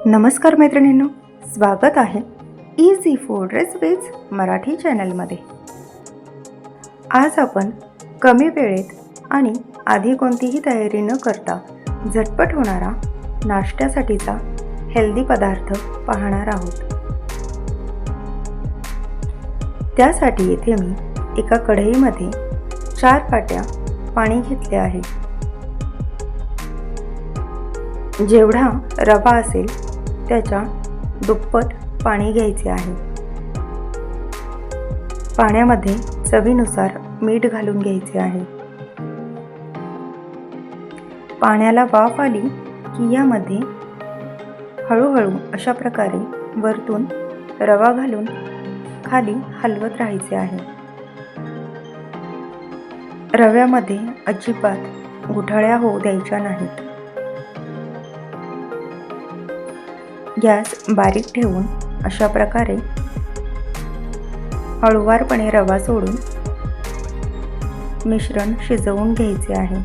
नमस्कार मैत्रिणींनो, स्वागत आहे इझी फूड रेसिपीज मराठी चॅनलमध्ये। आज आपण कमी वेळेत आणि आधी कोणतीही तयारी न करता झटपट होणारा नाश्त्यासाठीचा हेल्दी पदार्थ पाहणार आहोत। त्यासाठी येथे मी एका कढईमध्ये 4 पाट्या पाणी घेतले आहे। जेवढा रवा असेल त्याच्या दुप्पट पाणी घ्यायचे आहे। पाण्यामध्ये चवीनुसार मीठ घालून घ्यायचे आहे। पाण्याला वाफ आली की यामध्ये हळूहळू अशा प्रकारे वरतून रवा घालून खाली हलवत राहायचे आहे। रव्यामध्ये अजिबात गुठळ्या होऊ द्यायच्या नाहीत। गॅस बारीक ठेवून अशा प्रकारे हळूवारपणे रवा सोडून मिश्रण शिजवून घ्यायचे आहे।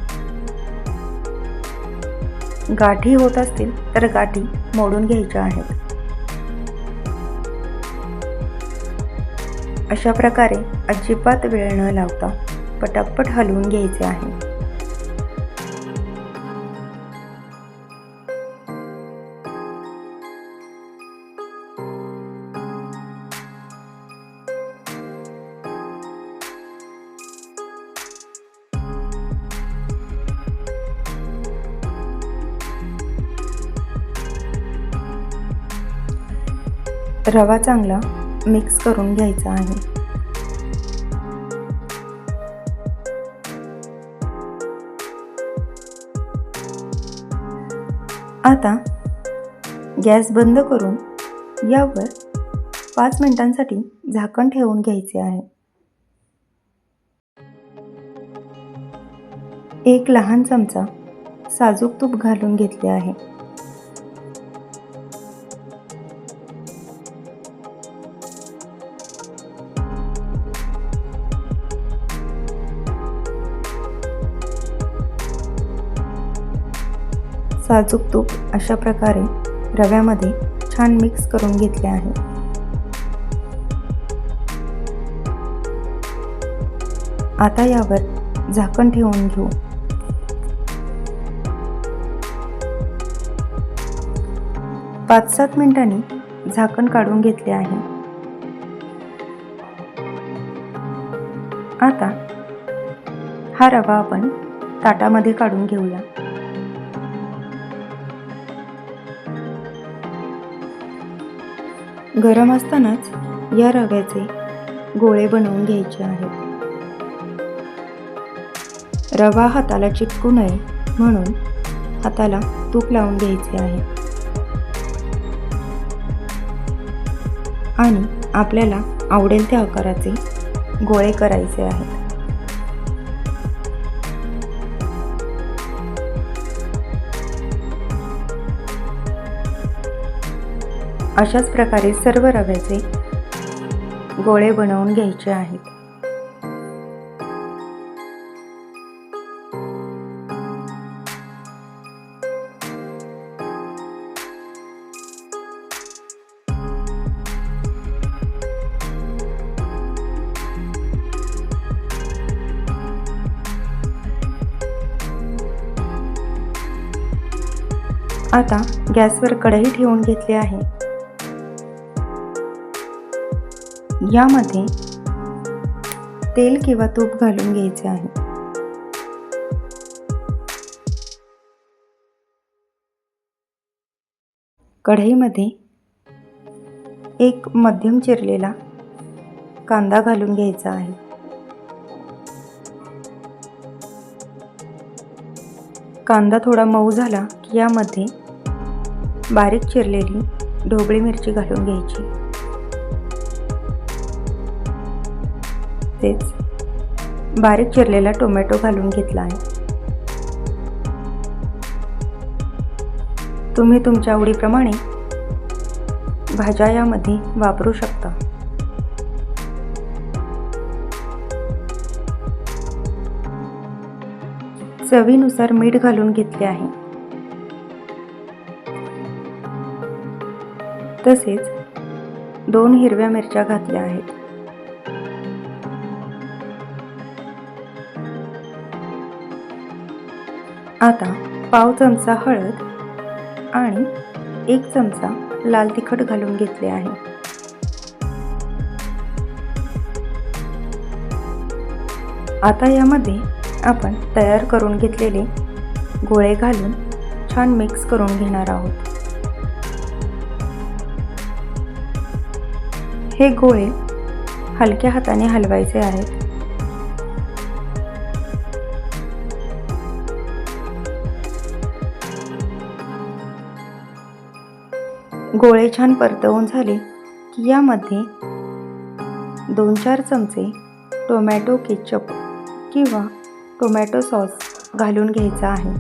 गाठी होत असतील तर गाठी मोडून घ्यायच्या आहेत। अशा प्रकारे अजिबात वेळ न लावता पटापट हलवून घ्यायचे आहे। रवा चांगला मिक्स करून घ्यायचा आहे। आता गॅस बंद करून यावर 5 मिनिटांसाठी झाकण ठेवून घ्यायचे आहे। एक लहान चमचा साजूक तूप घालून घेतले आहे। साजूक तूप अशा प्रकारे रव्यामध्ये छान मिक्स करून घेतले आहे। आता यावर झाकण ठेवून घेऊ। पाच 7 मिनिटांनी झाकण काढून घेतले आहे। आता हा रवा आपण ताटामध्ये काढून घेऊया। गरम असतानाच या रव्याचे गोळे बनवून घ्यायचे आहेत। रवा हाताला चिटकू नये म्हणून हाताला तूप लावून घ्यायचे आहे आणि आपल्याला आवडेल त्या आकाराचे गोळे करायचे आहेत। अशाच प्रकारे सर्व रव्याचे गोळे बनवून घ्यायचे आहेत। आता गॅसवर कढई ठेवून घेतली आहे। यामध्ये तेल किंवा तूप घालून घ्यायचे आहे। कढईमध्ये एक मध्यम चिरलेला कांदा घालून घ्यायचा आहे। कांदा थोडा मऊ झाला की यामध्ये बारीक चिरलेली ढोबळी मिरची घालून घ्यायची। तेच बारीक चिरलेला टोमॅटो घालून घेतला आहे। तुम्ही तुमच्या आवडीप्रमाणे भाज्या यामध्ये वापरू शकता। चवीनुसार मीठ घालून घेतले आहे। तसेच 2 हिरव्या मिरच्या घातल्या आहेत. आता पाव चमचा हळद आणि 1 चमचा लाल तिखट घालून घेतले आहे. आता यामध्ये आपण तयार करून घेतलेले गोळे घालून छान मिक्स करून घेणार आहोत. हे गोळे हलक्या हाताने हलवायचे आहेत. गोळे छान परतवून झाले की यामध्ये 2-4 चमचे टोमॅटो केचप किंवा टोमॅटो सॉस घालून घ्यायचा आहे.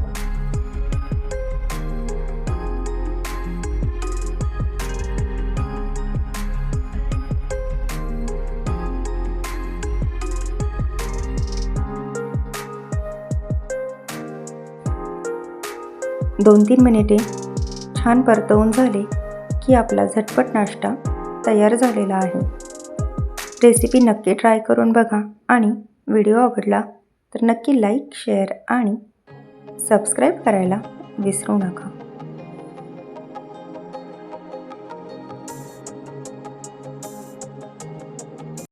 दोन 3 मिनिटे छान परतवून झाले की आपला झटपट नाश्ता तयार झालेला आहे. रेसिपी नक्की ट्राय करून बघा आणि व्हिडिओ आवडला तर नक्की लाईक, शेअर आणि सबस्क्राईब करायला विसरू नका.